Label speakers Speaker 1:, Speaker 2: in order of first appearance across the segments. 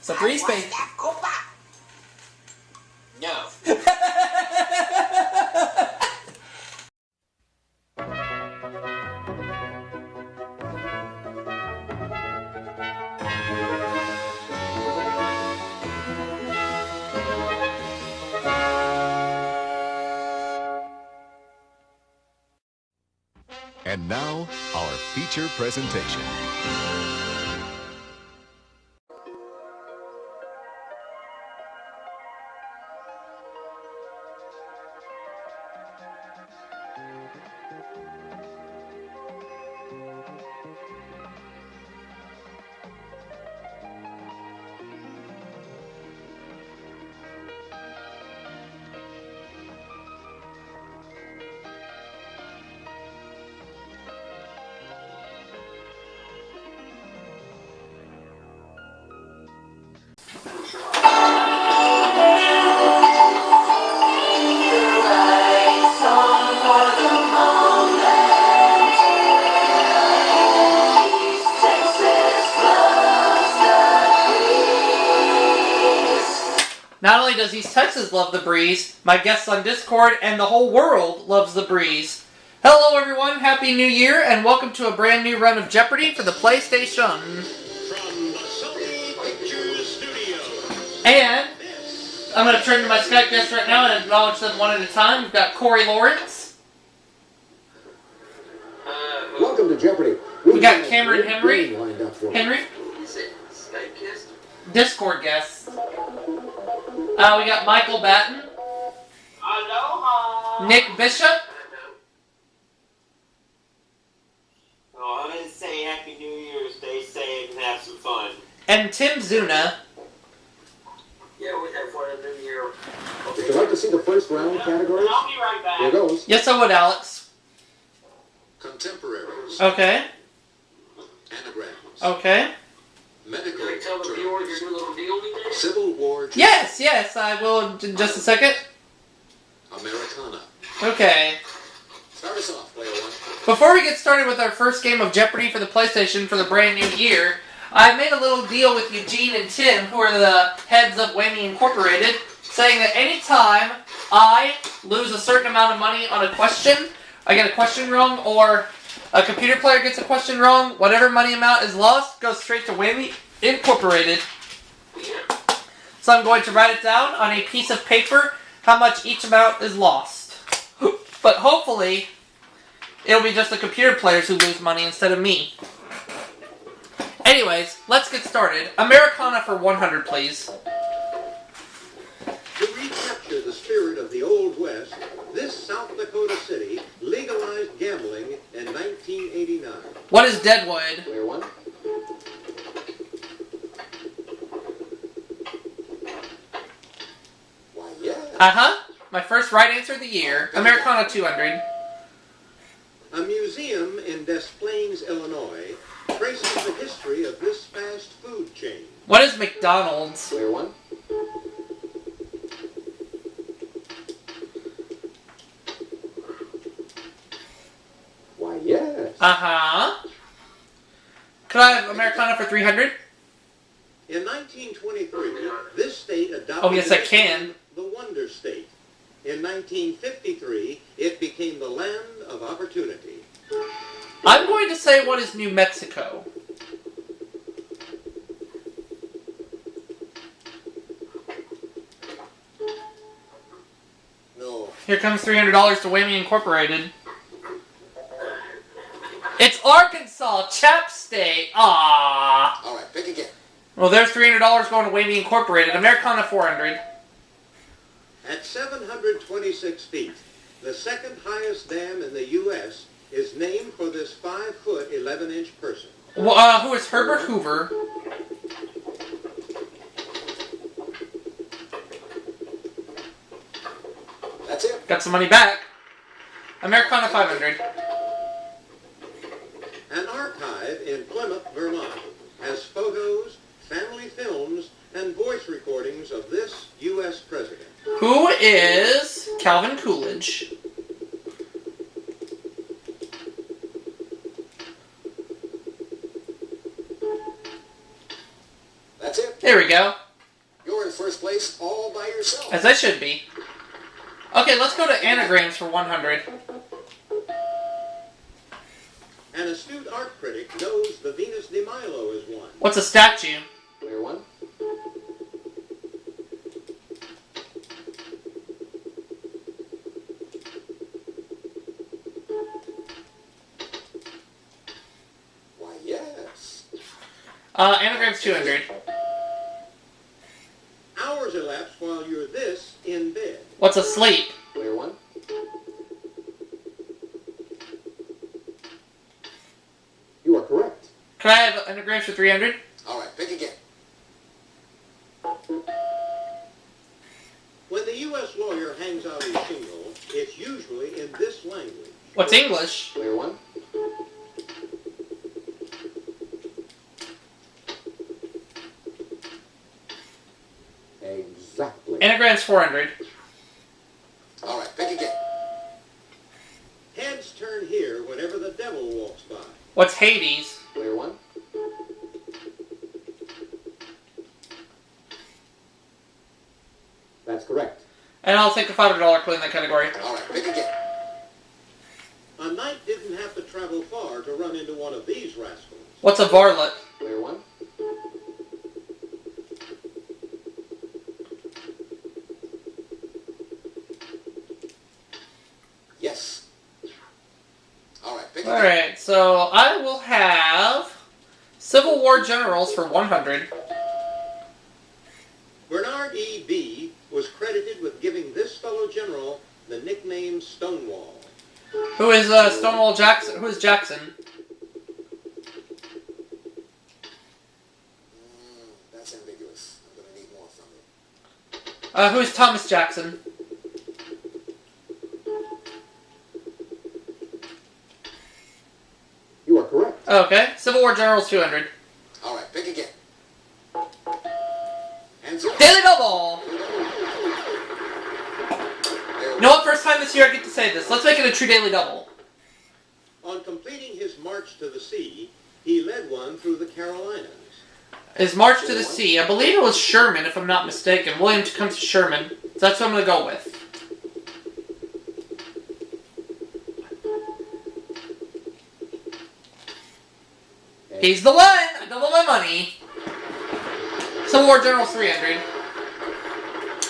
Speaker 1: It's a breeze, baby.
Speaker 2: No.
Speaker 3: And now, our feature presentation.
Speaker 1: Not only does East Texas love the breeze, my guests on Discord and the whole world loves the breeze. Hello everyone, Happy New Year, and welcome to a brand new run of Jeopardy for the PlayStation.
Speaker 4: From the Sony Pictures Studios.
Speaker 1: And I'm going to turn to my Skype guests right now and acknowledge them one at a time. We've got Corey Lawrence.
Speaker 5: Welcome to Jeopardy.
Speaker 1: We got Cameron Henry. Henry?
Speaker 2: Is it Skype guest?
Speaker 1: Discord guests. We got Michael Batten.
Speaker 2: Aloha.
Speaker 1: Nick Bishop.
Speaker 2: Oh, I'm gonna say Happy New Year, stay safe, and have some fun.
Speaker 1: And Tim Zuna.
Speaker 2: Yeah, we have fun in the New Year.
Speaker 5: Would you like to see the first round categories?
Speaker 2: I'll be right back.
Speaker 5: Here goes.
Speaker 1: Yes, I would, Alex.
Speaker 4: Contemporaries.
Speaker 1: Okay.
Speaker 4: Anagrams.
Speaker 1: Okay.
Speaker 4: Medical
Speaker 2: Can I tell the viewers you're doing a little deal today?
Speaker 4: Civil War.
Speaker 1: Yes, I will in just a second.
Speaker 4: Americana.
Speaker 1: Okay.
Speaker 4: Start us off, player one.
Speaker 1: Before we get started with our first game of Jeopardy for the PlayStation for the brand new year, I made a little deal with Eugene and Tim, who are the heads of Whammy Incorporated, saying that anytime I lose a certain amount of money on a question, I get a question wrong, or a computer player gets a question wrong, whatever money amount is lost goes straight to Whammy Incorporated. So I'm going to write it down on a piece of paper how much each amount is lost. But hopefully, it'll be just the computer players who lose money instead of me. Anyways, let's get started. Americana for 100, please.
Speaker 4: To recapture the spirit of the Old West, this South Dakota city legalized gambling in 1989.
Speaker 1: What is Deadwood?
Speaker 5: Player one. Why, yeah.
Speaker 1: My first right answer of the year. Americana 200.
Speaker 4: A museum in Des Plaines, Illinois, traces the history of this fast food chain.
Speaker 1: What is McDonald's?
Speaker 5: Player one. Why, yes.
Speaker 1: Could I have Americana for 300?
Speaker 4: In 1923, this state adopted
Speaker 1: Oh, yes, I can.
Speaker 4: the Wonder State. In 1953, it became the land of opportunity.
Speaker 1: I'm going to say what is New Mexico?
Speaker 4: No.
Speaker 1: Here comes $300 to Whammy Incorporated. It's Arkansas, Chap State. Ah.
Speaker 4: All right, pick again.
Speaker 1: Well, there's $300 going to Whammy Incorporated. Americana 400.
Speaker 4: At 726 feet, the second highest dam in the U.S. is named for this 5-foot, 11-inch person.
Speaker 1: Who is Herbert Hoover?
Speaker 4: That's it.
Speaker 1: Got some money back. Americana 500.
Speaker 4: An archive in Plymouth, Vermont, has photos, family films, and voice recordings of this U.S. president.
Speaker 1: Who is Calvin Coolidge?
Speaker 4: That's it.
Speaker 1: There we go.
Speaker 5: You're in first place all by yourself.
Speaker 1: As I should be. Okay, let's go to anagrams for 100.
Speaker 4: An astute art critic knows the Venus de Milo is one.
Speaker 1: What's a statue?
Speaker 5: Player one. Why, yes.
Speaker 1: Anagrams 200.
Speaker 4: Hours elapse while you're this in bed.
Speaker 1: What's a sleep?
Speaker 5: Player one. You are correct.
Speaker 1: Can I have anagrams for 300?
Speaker 5: All right, pick again.
Speaker 4: When the U.S. lawyer hangs out his shingle, it's usually in this language.
Speaker 1: What's English?
Speaker 5: Player one. Exactly.
Speaker 1: Anagrams 400.
Speaker 5: All right, pick again.
Speaker 4: Heads turn here whenever the devil walks by.
Speaker 1: What's Hades?
Speaker 5: Player one. That's correct.
Speaker 1: And I'll take a $500 clue in that category.
Speaker 5: All right, pick again.
Speaker 4: A knight didn't have to travel far to run into one of these rascals.
Speaker 1: What's a varlet?
Speaker 5: Player one. Yes. All right, pick again.
Speaker 1: Alright, so I will have Civil War generals for 100.
Speaker 4: Bernard E. B. was credited with giving this fellow general the nickname Stonewall.
Speaker 1: Who is Stonewall Jackson? Who is Jackson?
Speaker 5: That's ambiguous. I'm going to need more from you.
Speaker 1: Who is Thomas Jackson?
Speaker 5: You are correct.
Speaker 1: Okay, Civil War generals 200.
Speaker 5: All right, pick again. Hands up.
Speaker 1: Daily Double! You know what? First time this year I get to say this. Let's make it a true Daily Double.
Speaker 4: On completing his march to the sea, he led one through the Carolinas.
Speaker 1: His march to the sea. I believe it was Sherman, if I'm not mistaken. William Tecumseh Sherman. So that's what I'm going to go with. He's the one! I double my money. Civil War Generals 300.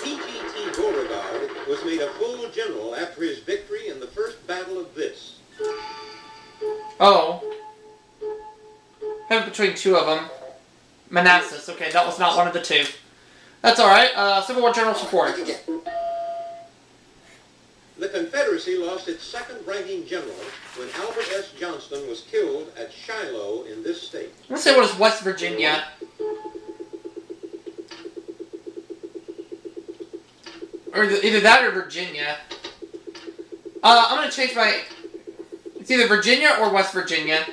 Speaker 4: P.G.T. Beauregard was made a full general after his victory in the first battle of this.
Speaker 1: Oh. I have between two of them. Manassas. Okay, that was not one of the two. That's alright. Civil War Generals support.
Speaker 5: Pick again.
Speaker 4: The Confederacy lost its second-ranking general when Albert S. Johnston was killed at Shiloh in this state.
Speaker 1: I'm going to say what is West Virginia. Or either that or Virginia. I'm going to change my... It's either Virginia or West Virginia.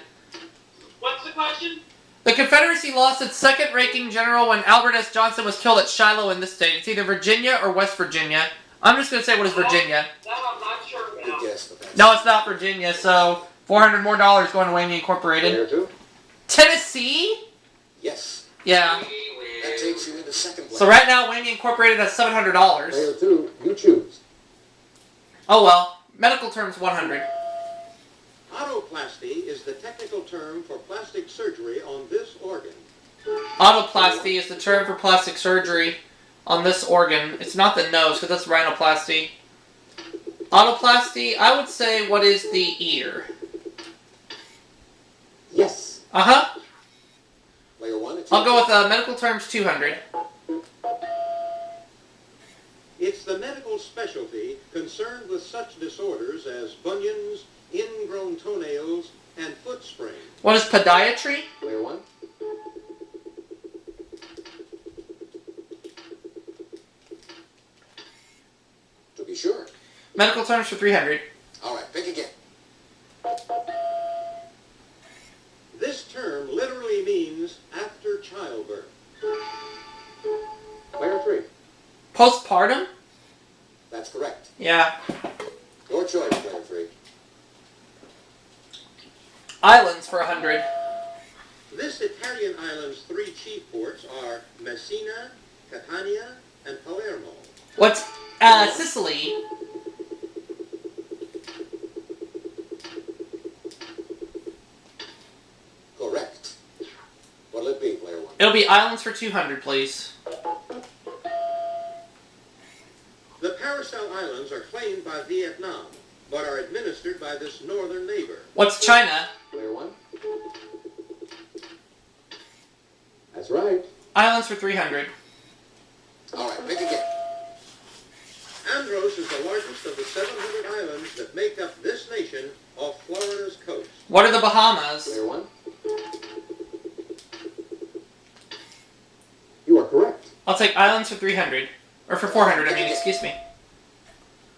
Speaker 2: What's the question?
Speaker 1: The Confederacy lost its second-ranking general when Albert S. Johnston was killed at Shiloh in this state. It's either Virginia or West Virginia. I'm just going to say what is Virginia.
Speaker 2: That I'm not sure
Speaker 5: Good
Speaker 2: about.
Speaker 5: guess, but that's
Speaker 1: No, it's not Virginia, so $400 more going to Wayne Incorporated.
Speaker 5: Player two.
Speaker 1: Tennessee?
Speaker 5: Yes.
Speaker 1: Yeah.
Speaker 5: That takes you into second place.
Speaker 1: So right now, Wayne Incorporated has $700.
Speaker 5: Player two, you choose.
Speaker 1: Oh well. Medical terms 100.
Speaker 4: Autoplasty is the technical term for plastic surgery on this organ.
Speaker 1: Autoplasty is the term for plastic surgery on this organ. It's not the nose, because that's rhinoplasty. Autoplasty, I would say, what is the ear?
Speaker 5: Yes.
Speaker 1: Uh-huh.
Speaker 5: Player one, it's
Speaker 1: I'll go with medical terms 200.
Speaker 4: It's the medical specialty concerned with such disorders as bunions, ingrown toenails, and foot sprain.
Speaker 1: What is podiatry?
Speaker 5: Player one. To be sure.
Speaker 1: Medical terms for 300.
Speaker 5: All right, pick again.
Speaker 4: This term literally means after childbirth.
Speaker 5: Player three.
Speaker 1: Postpartum?
Speaker 5: That's correct.
Speaker 1: Yeah.
Speaker 5: Your choice, player three.
Speaker 1: Islands for 100.
Speaker 4: This Italian island's three chief ports are Messina, Catania, and Palermo.
Speaker 1: What's Sicily?
Speaker 5: Correct. What'll it be, player one?
Speaker 1: It'll be islands for 200, please.
Speaker 4: The Paracel Islands are claimed by Vietnam, but are administered by this northern neighbor.
Speaker 1: What's China?
Speaker 5: Player one? That's right.
Speaker 1: Islands for 300.
Speaker 5: All right, pick again.
Speaker 4: Andros is the largest of the 700 islands that make up this nation off Florida's coast.
Speaker 1: What are the Bahamas?
Speaker 5: Player one? You are correct.
Speaker 1: I'll take islands for 300. Or for 400, I mean, excuse me.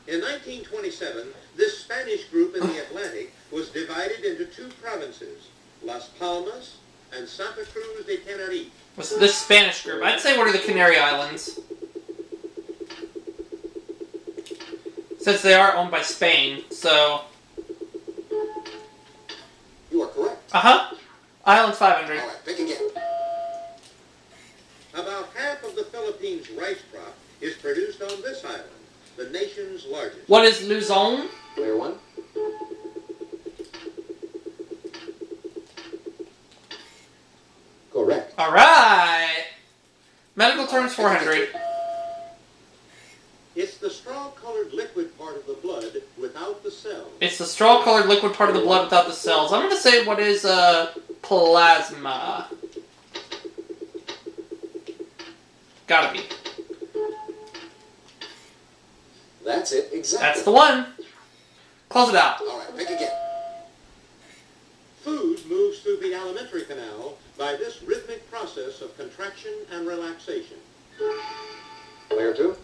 Speaker 4: In 1927, this Spanish group in the Atlantic was divided into two provinces, Las Palmas and Santa Cruz de Tenerife.
Speaker 1: What's this Spanish group? I'd say what are the Canary Islands? Since they are owned by Spain, so...
Speaker 5: You are correct.
Speaker 1: Uh-huh. Islands 500.
Speaker 5: All right, pick again.
Speaker 4: About half of the Philippines' rice crop is produced on this island, the nation's largest.
Speaker 1: What is Luzon?
Speaker 5: Player one? Correct.
Speaker 1: Alright! Medical terms 400.
Speaker 4: It's the straw-colored liquid part of the blood without the cells.
Speaker 1: It's the straw-colored liquid part of the blood without the cells. I'm going to say what is plasma. Gotta be.
Speaker 5: That's it, exactly.
Speaker 1: That's the one. Close it out.
Speaker 5: All right, pick again.
Speaker 4: Food moves through the alimentary canal by this rhythmic process of contraction and relaxation.
Speaker 5: Player two?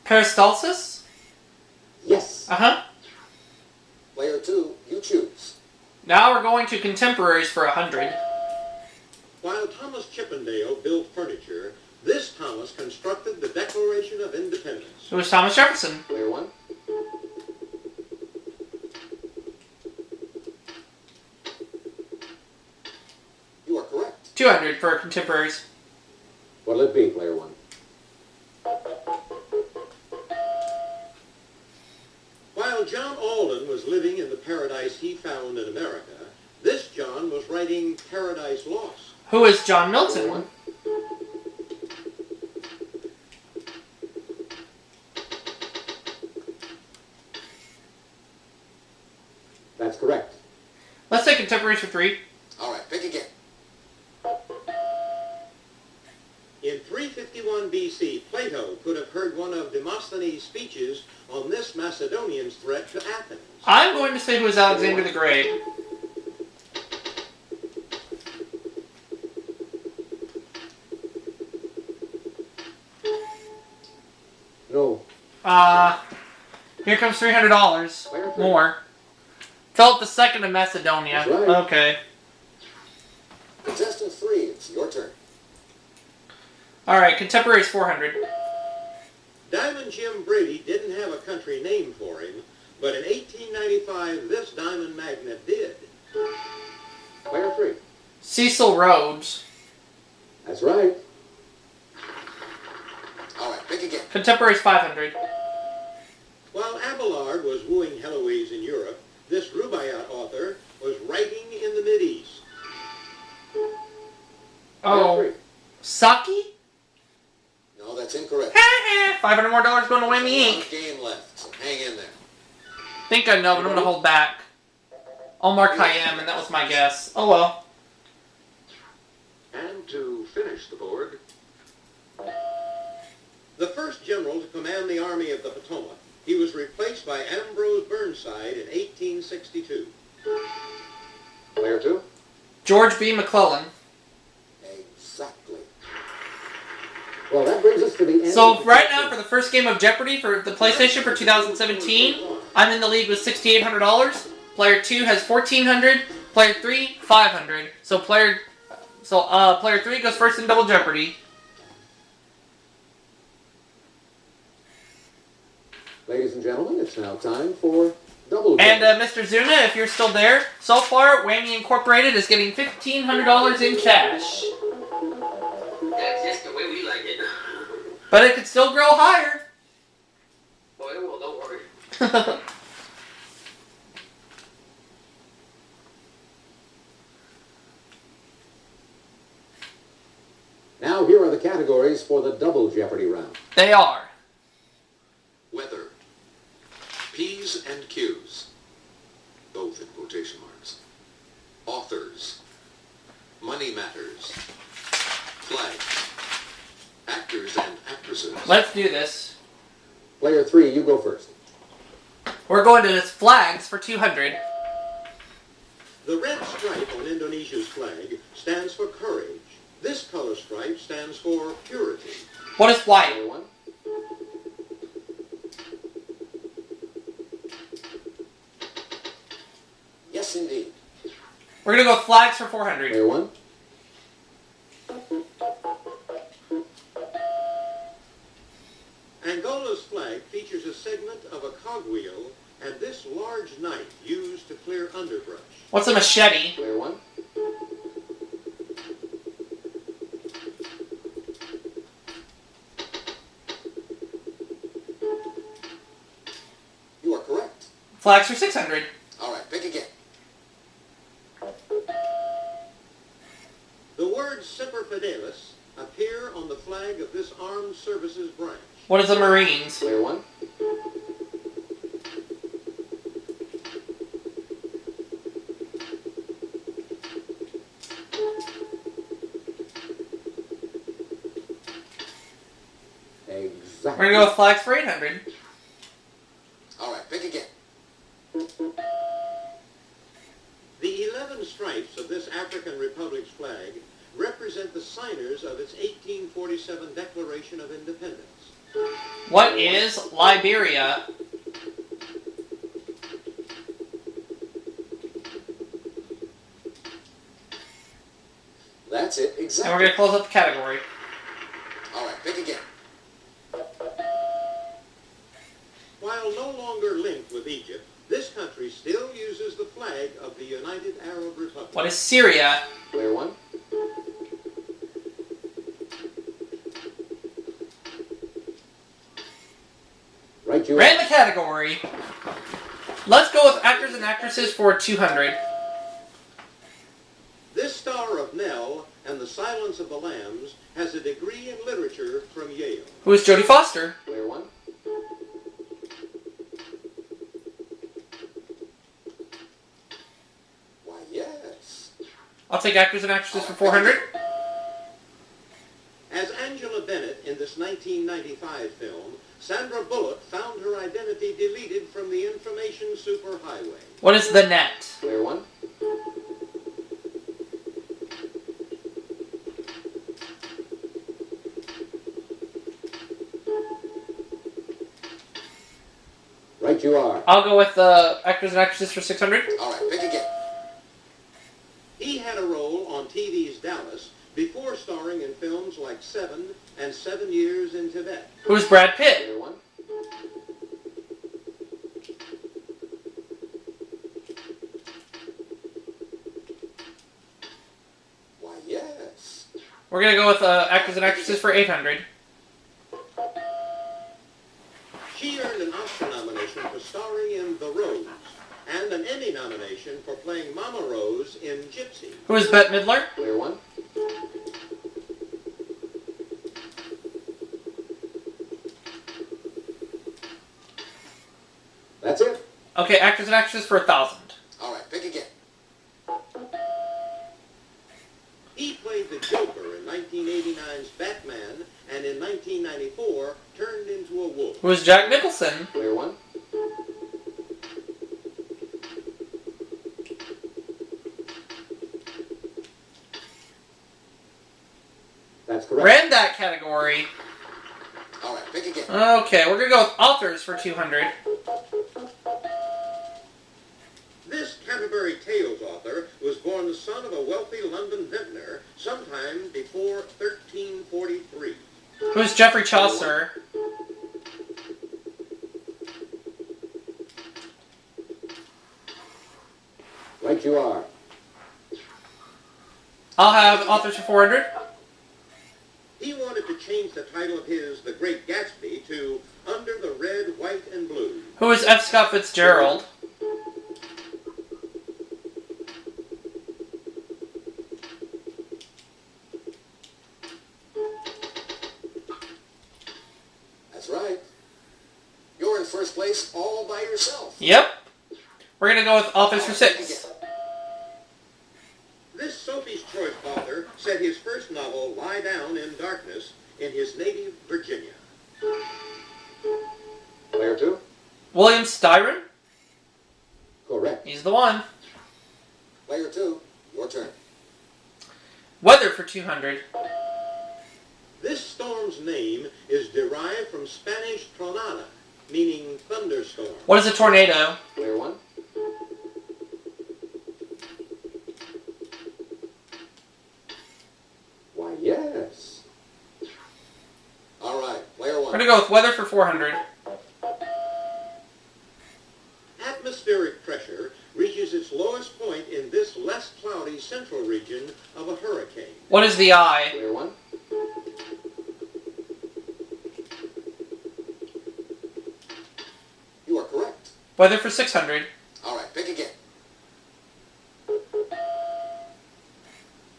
Speaker 1: Peristalsis?
Speaker 5: Yes.
Speaker 1: Uh-huh.
Speaker 5: Player two, you choose.
Speaker 1: Now we're going to contemporaries for 100.
Speaker 4: While Thomas Chippendale built furniture, this Thomas constructed the Declaration of Independence.
Speaker 1: Who was Thomas Jefferson?
Speaker 5: Player one? You are correct.
Speaker 1: 200 for contemporaries.
Speaker 5: What'll it be, player one?
Speaker 4: While John Alden was living in the paradise he found in America, this John was writing Paradise Lost.
Speaker 1: Who is John
Speaker 5: Player
Speaker 1: Milton?
Speaker 5: one? That's correct.
Speaker 1: Let's say contemporaries for 3.
Speaker 5: All right, pick again.
Speaker 4: In 351 BC, Plato could have heard one of Demosthenes' speeches on this Macedonian's threat to Athens.
Speaker 1: I'm going to say who is Alexander the Great.
Speaker 5: No.
Speaker 1: Here comes $300. More. Philip II of Macedonia.
Speaker 5: That's right.
Speaker 1: Okay.
Speaker 5: Contestant three, it's your turn.
Speaker 1: Alright, contemporaries 400.
Speaker 4: Diamond Jim Brady didn't have a country name for him, but in 1895 this diamond magnate did.
Speaker 5: Player three.
Speaker 1: Cecil Rhodes.
Speaker 5: That's right. All right, pick again.
Speaker 1: Contemporaries 500.
Speaker 4: While Abelard was wooing Heloise in Europe, this Rubaiyat author was writing in the Mideast.
Speaker 1: Oh.
Speaker 5: Player three.
Speaker 1: Saki?
Speaker 5: No, that's incorrect.
Speaker 1: $500 more going to win the
Speaker 5: One
Speaker 1: ink.
Speaker 5: game left, so hang in there.
Speaker 1: Think I know, but I'm going to hold back. Omar Khayyam, and that was my guess. Oh well.
Speaker 6: And to finish the board,
Speaker 4: The first general to command the Army of the Potomac, he was replaced by Ambrose Burnside in 1862.
Speaker 5: Player two.
Speaker 1: George B. McClellan.
Speaker 5: Exactly. Well, that brings us to the end.
Speaker 1: So right now, for the first game of Jeopardy for the PlayStation for 2017, I'm in the lead with $6,800. Player 2 has $1,400. Player 3, $500. So player 3 goes first in Double Jeopardy.
Speaker 5: Ladies and gentlemen, it's now time for Double
Speaker 1: And
Speaker 5: Jeopardy.
Speaker 1: Mr. Zuna, if you're still there, so far, Whammy Incorporated is getting $1,500 in cash.
Speaker 2: That's just the way we like it.
Speaker 1: But it could still grow higher.
Speaker 2: Boy, well, don't worry.
Speaker 5: Now here are the categories for the Double Jeopardy round.
Speaker 1: They are.
Speaker 6: Weather. P's and Q's. Both in quotation marks. Authors. Money matters. Flags. Actors and actresses.
Speaker 1: Let's do this.
Speaker 5: Player 3, you go first.
Speaker 1: We're going to this flags for 200.
Speaker 4: The red stripe on Indonesia's flag stands for courage. This color stripe stands for purity.
Speaker 1: What is white?
Speaker 5: Player 1. Yes, indeed.
Speaker 1: We're going to go with flags for 400.
Speaker 5: Player 1.
Speaker 4: Angola's flag features a segment of a cogwheel and this large knife used to clear underbrush.
Speaker 1: What's a machete?
Speaker 5: Player 1. You are correct.
Speaker 1: Flags for 600.
Speaker 5: All right, pick again.
Speaker 4: The words Semper Fidelis appear on the flag of this armed services branch.
Speaker 1: What is a Marines?
Speaker 5: Player 1. Exactly.
Speaker 1: We're going to go with flags for 800.
Speaker 5: All right, pick again.
Speaker 4: The 11 stripes of this African Republic's flag represent the signers of its 1847 Declaration of Independence.
Speaker 1: What is Liberia?
Speaker 5: That's it,
Speaker 1: And
Speaker 5: exactly.
Speaker 1: we're going to close up the category.
Speaker 5: All right, pick again.
Speaker 4: While no longer linked with Egypt, this country still uses the flag of the United Arab Republic.
Speaker 1: What is Syria?
Speaker 5: Player 1. Right, you
Speaker 1: Ran the category. Let's go with actors and actresses for 200.
Speaker 4: This star of Nell and The Silence of the Lambs has a degree in literature from Yale.
Speaker 1: Who is Jodie Foster?
Speaker 5: Player 1. Why, yes.
Speaker 1: I'll take actors and actresses for 400.
Speaker 4: As Angela Bennett in this 1995 film, Sandra Bullock found her identity deleted from the information superhighway.
Speaker 1: What is the net?
Speaker 5: Player 1. Right, you are.
Speaker 1: I'll go with actors and actresses for 600.
Speaker 5: All right, pick again.
Speaker 4: He had a role on TV's Dallas before starring in films like Seven and 7 Years in Tibet.
Speaker 1: Who is Brad Pitt?
Speaker 5: Player 1. Why, yes.
Speaker 1: We're going to go with actors and actresses for 800.
Speaker 4: She earned an Oscar nomination for starring in The Rose and an Emmy nomination for playing Mama Rose in Gypsy.
Speaker 1: Who is Bette Midler?
Speaker 5: Player 1. That's it.
Speaker 1: Okay, actors and actresses for 1,000.
Speaker 5: All right, pick again.
Speaker 4: He played the Joker in 1989's Batman and in 1994 turned into a wolf.
Speaker 1: Who is Jack Nicholson?
Speaker 5: Player 1. That's correct.
Speaker 1: Ran that category.
Speaker 5: All right, pick again.
Speaker 1: Okay, we're going to go with authors for 200.
Speaker 4: This Canterbury Tales author was born the son of a wealthy London vintner sometime before 1343.
Speaker 1: Who is Geoffrey Chaucer?
Speaker 5: think you are?
Speaker 1: I'll have authors for 400.
Speaker 4: He wanted to change the title of his The Great Gatsby to Under the Red, White, and Blue.
Speaker 1: Who is F. Scott Fitzgerald?
Speaker 5: That's right. You're in first place all by yourself.
Speaker 1: Yep. We're going to go with authors for 6.
Speaker 4: This Sophie's Choice author set his first novel, Lie Down in Darkness, in his native Virginia.
Speaker 5: Player 2?
Speaker 1: William Styron?
Speaker 5: Correct.
Speaker 1: He's the one.
Speaker 5: Player 2, your turn.
Speaker 1: Weather for 200.
Speaker 4: This storm's name is derived from Spanish tronada, meaning thunderstorm.
Speaker 1: What is a tornado?
Speaker 5: Player 1? Why, yes. All right, player
Speaker 1: We're
Speaker 5: 1.
Speaker 1: going to go with weather for 400.
Speaker 4: Atmospheric pressure reaches its lowest point in this less cloudy central region of a hurricane.
Speaker 1: What is the eye?
Speaker 5: Player 1? You are correct.
Speaker 1: Weather for 600.
Speaker 5: All right, pick again.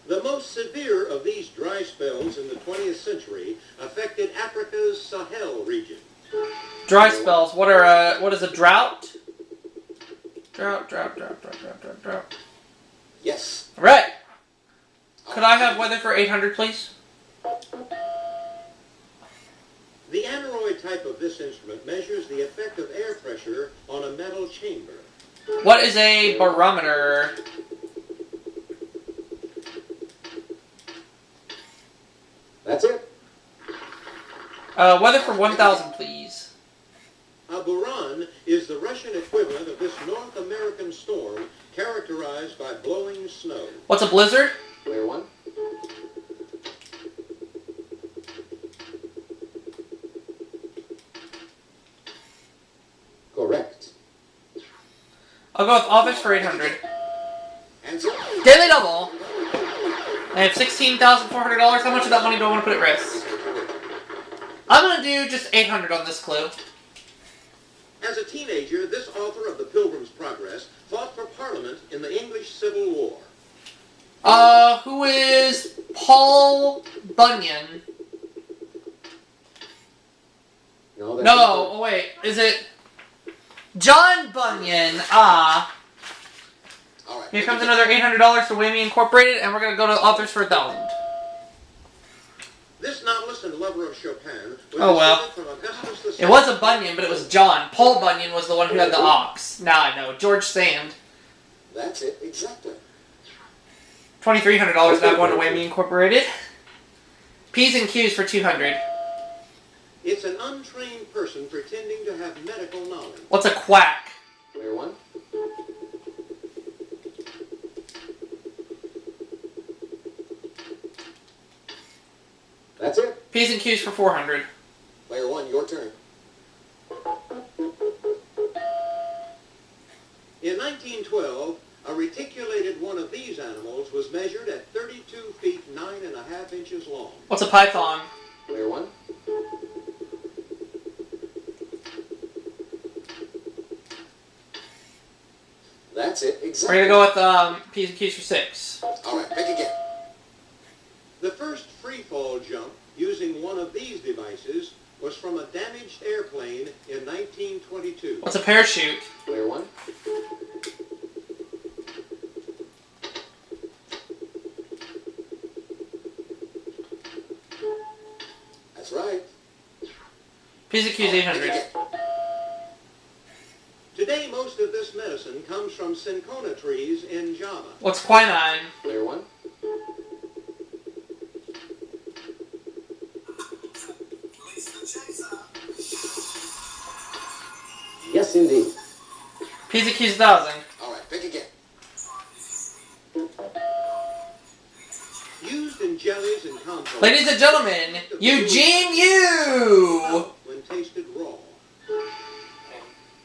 Speaker 4: The most severe of these dry spells in the 20th century affected Africa's Sahel region.
Speaker 1: Dry spells. What is a drought? Drought.
Speaker 5: Yes.
Speaker 1: Right. Could I have weather for 800, please?
Speaker 4: The aneroid type of this instrument measures the effect of air pressure on a metal chamber.
Speaker 1: What is a barometer?
Speaker 5: That's it.
Speaker 1: Weather for 1,000, please.
Speaker 4: A buran is the Russian equivalent of this North American storm characterized by blowing snow.
Speaker 1: What's a blizzard?
Speaker 5: Player 1? Correct.
Speaker 1: I'll go with authors for 800.
Speaker 5: Answer?
Speaker 1: Daily double. I have $16,400. How much of that money do I want to put at risk? I'm going to do just 800 on this clue.
Speaker 4: As a teenager, this author of The Pilgrim's Progress fought for Parliament in the English Civil War.
Speaker 1: Who is Paul Bunyan?
Speaker 5: No, that's
Speaker 1: No,
Speaker 5: not
Speaker 1: oh wait, is it John Bunyan? Ah.
Speaker 5: All right.
Speaker 1: Here comes another $800 for Whammy Incorporated, and we're going to go to authors for 1,000.
Speaker 4: This novelist and lover of Chopin was
Speaker 1: Oh, well.
Speaker 4: descended from Augustus II.
Speaker 1: It was a Bunyan, but it was John. Paul Bunyan was the one who had the ox. Now I know. George Sand.
Speaker 5: That's it, exactly.
Speaker 1: $2,300 now going to Whammy Incorporated. P's and Q's for 200.
Speaker 4: It's an untrained person pretending to have medical knowledge.
Speaker 1: What's a quack?
Speaker 5: Player 1? That's it.
Speaker 1: P's and Q's for 400.
Speaker 5: Player 1, your turn.
Speaker 4: In 1912, a reticulated one of these animals was measured at 32 feet 9.5 inches long.
Speaker 1: What's a python?
Speaker 5: Player 1? That's it,
Speaker 1: We're
Speaker 5: exactly.
Speaker 1: going to go with P's and Q's for 6.
Speaker 5: All right, pick again.
Speaker 4: The first free fall jump using one of these devices was from a damaged airplane in 1922.
Speaker 1: What's a parachute?
Speaker 5: Player 1? That's right.
Speaker 1: P's and Q's
Speaker 5: Pick
Speaker 1: 800.
Speaker 5: again.
Speaker 4: Today, most of this medicine comes from cinchona trees in Java.
Speaker 1: What's quinine?
Speaker 5: Player 1? Yes, indeed.
Speaker 1: P's and Q's 1,000.
Speaker 5: All right, pick again.
Speaker 4: Used in jellies and compotes.
Speaker 1: Ladies and gentlemen, Eugene Yu!
Speaker 4: When tasted raw.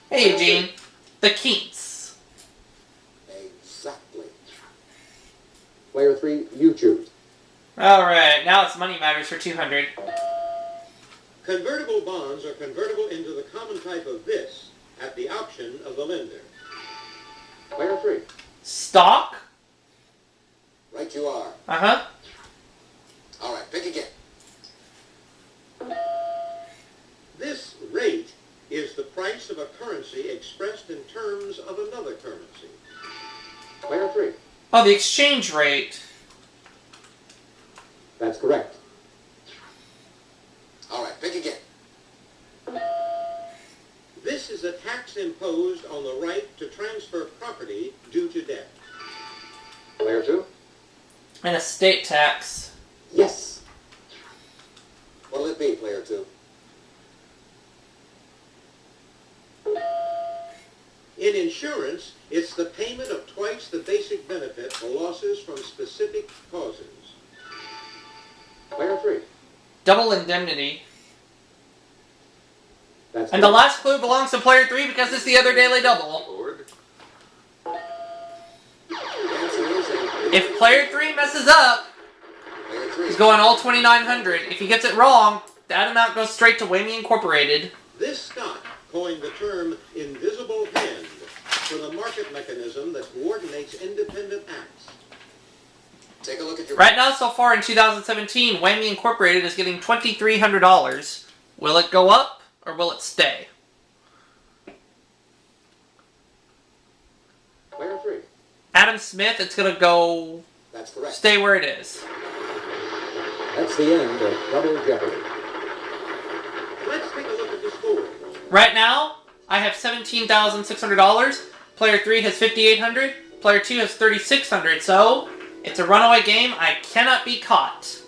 Speaker 1: Hey, Eugene. The Keats.
Speaker 5: Exactly. Player 3, you choose.
Speaker 1: Alright, now it's Money Matters for 200.
Speaker 4: Convertible bonds are convertible into the common type of this at the option of the lender.
Speaker 5: Player 3.
Speaker 1: Stock?
Speaker 5: Right you are.
Speaker 1: Uh-huh.
Speaker 5: All right, pick again.
Speaker 4: This rate is the price of a currency expressed in terms of another currency.
Speaker 5: Player 3.
Speaker 1: Oh, the exchange rate.
Speaker 5: That's correct. All right, pick again.
Speaker 4: This is a tax imposed on the right to transfer property due to death.
Speaker 5: Player 2.
Speaker 1: An estate tax.
Speaker 5: Yes. What'll it be, Player 2?
Speaker 4: In insurance, it's the payment of twice the basic benefit for losses from specific causes.
Speaker 5: Player 3.
Speaker 1: Double indemnity.
Speaker 5: That's
Speaker 1: And the
Speaker 5: correct.
Speaker 1: last clue belongs to player 3 because it's the other daily double.
Speaker 6: Board.
Speaker 5: The answer is a
Speaker 1: If player 3 messes up,
Speaker 5: Player 3.
Speaker 1: he's going all 2,900. If he gets it wrong, that amount goes straight to Whammy Incorporated.
Speaker 4: This stock coined the term invisible hand for the market mechanism that coordinates independent acts.
Speaker 5: Take a look at your...
Speaker 1: Right now, so far in 2017, Whammy Incorporated is getting $2,300. Will it go up or will it stay?
Speaker 5: Player 3.
Speaker 1: Adam Smith, it's going to go
Speaker 5: That's correct.
Speaker 1: stay where it is.
Speaker 5: That's the end of Double Jeopardy.
Speaker 4: Let's take a look at the score.
Speaker 1: Right now, I have $17,600. Player 3 has $5,800. Player 2 has $3,600. So, it's a runaway game. I cannot be caught.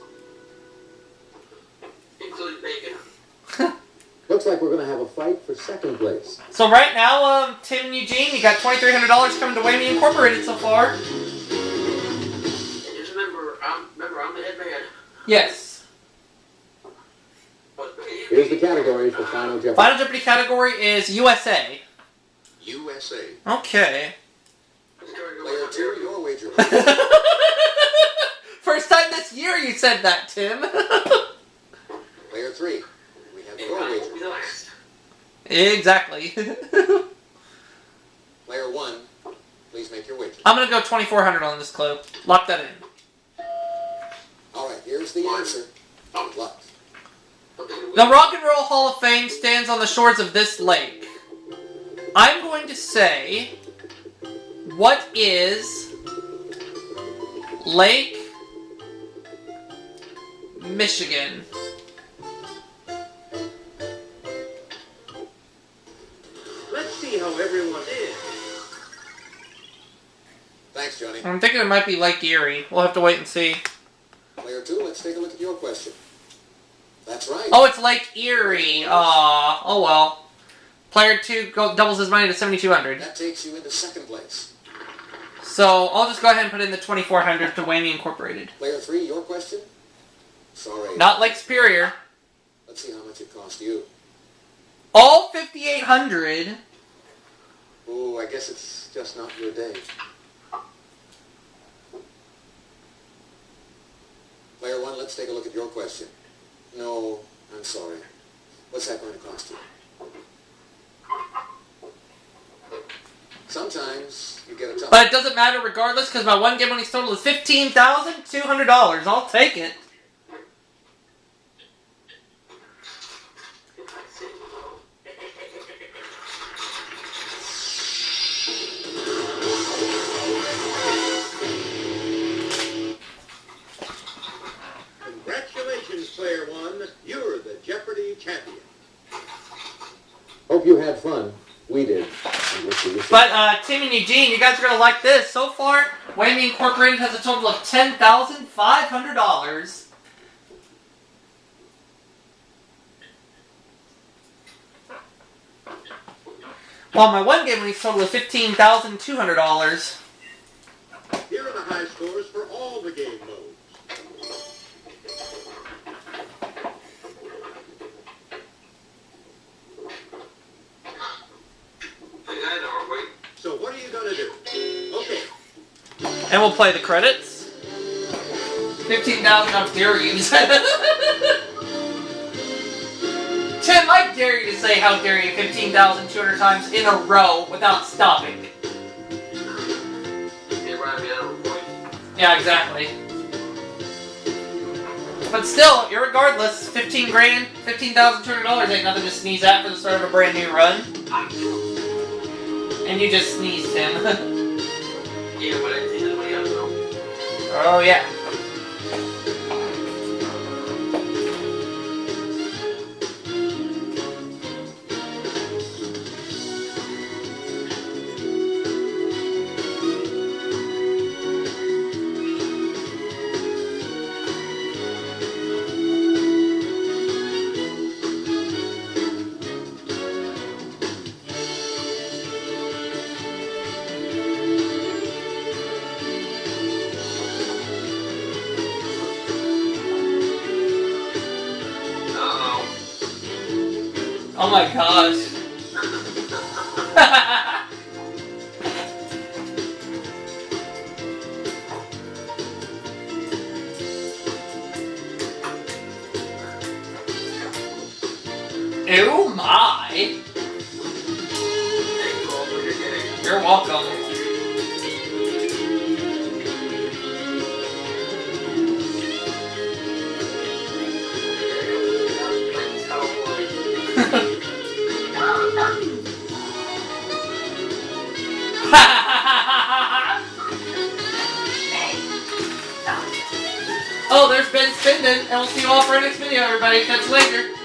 Speaker 2: Include bacon.
Speaker 5: Looks like we're going to have a fight for second place.
Speaker 1: So right now, Tim and Eugene, you got $2,300 coming to Whammy Incorporated so far.
Speaker 2: And just remember, I'm the head man.
Speaker 1: Yes.
Speaker 2: But
Speaker 5: Here's the categories for Final Jeopardy.
Speaker 1: Final Jeopardy category is USA.
Speaker 6: USA.
Speaker 1: Okay.
Speaker 5: Player 2, your wager.
Speaker 1: First time this year you said that, Tim.
Speaker 5: Player 3, we have your wager.
Speaker 1: Exactly.
Speaker 5: Player 1, please make your wager.
Speaker 1: I'm going to go 2,400 on this clue. Lock that in.
Speaker 5: All right, here's the answer. Good luck.
Speaker 1: The Rock and Roll Hall of Fame stands on the shores of this lake. I'm going to say, what is Lake Michigan?
Speaker 4: Let's see how everyone is.
Speaker 5: Thanks, Johnny.
Speaker 1: I'm thinking it might be Lake Erie. We'll have to wait and see.
Speaker 5: Player 2, let's take a look at your question. That's right.
Speaker 1: Oh, it's Lake Erie. Aw, oh well. Player 2 doubles his money to 7,200.
Speaker 5: That takes you into second place.
Speaker 1: So I'll just go ahead and put in the 2,400 to Whammy Incorporated.
Speaker 5: Player 3, your question? Sorry.
Speaker 1: Not Lake Superior.
Speaker 5: Let's see how much it cost you.
Speaker 1: All 5,800.
Speaker 5: Oh, I guess it's just not your day. Player 1, let's take a look at your question. No, I'm sorry. What's that going to cost you? Sometimes you get a tough...
Speaker 1: But it doesn't matter regardless because my one game winning total is $15,200. I'll take it.
Speaker 4: Congratulations, Player 1. You're the Jeopardy champion.
Speaker 5: Hope you had fun. We did. And we'll see you soon.
Speaker 1: But Tim and Eugene, you guys are going to like this. So far, Whammy Incorporated has a total of $10,500. While my one game winning total is $15,200.
Speaker 4: Here are the high scores for all the game modes. So what are you going to do? Okay.
Speaker 1: And we'll play the credits. 15,000, how dare you? Tim, I dare you to say how dare you 15,200 times in a row without stopping. Yeah, exactly. But still, irregardless, 15 grand, $15,200 ain't nothing to sneeze at for the start of a brand new run. And you just sneezed, Tim.
Speaker 2: Yeah, but I didn't see anybody else though.
Speaker 1: Oh, yeah. Oh my gosh. Oh my. You're welcome. Oh, there's Ben Spindon, and we'll see you all for our next video, everybody. Catch you later.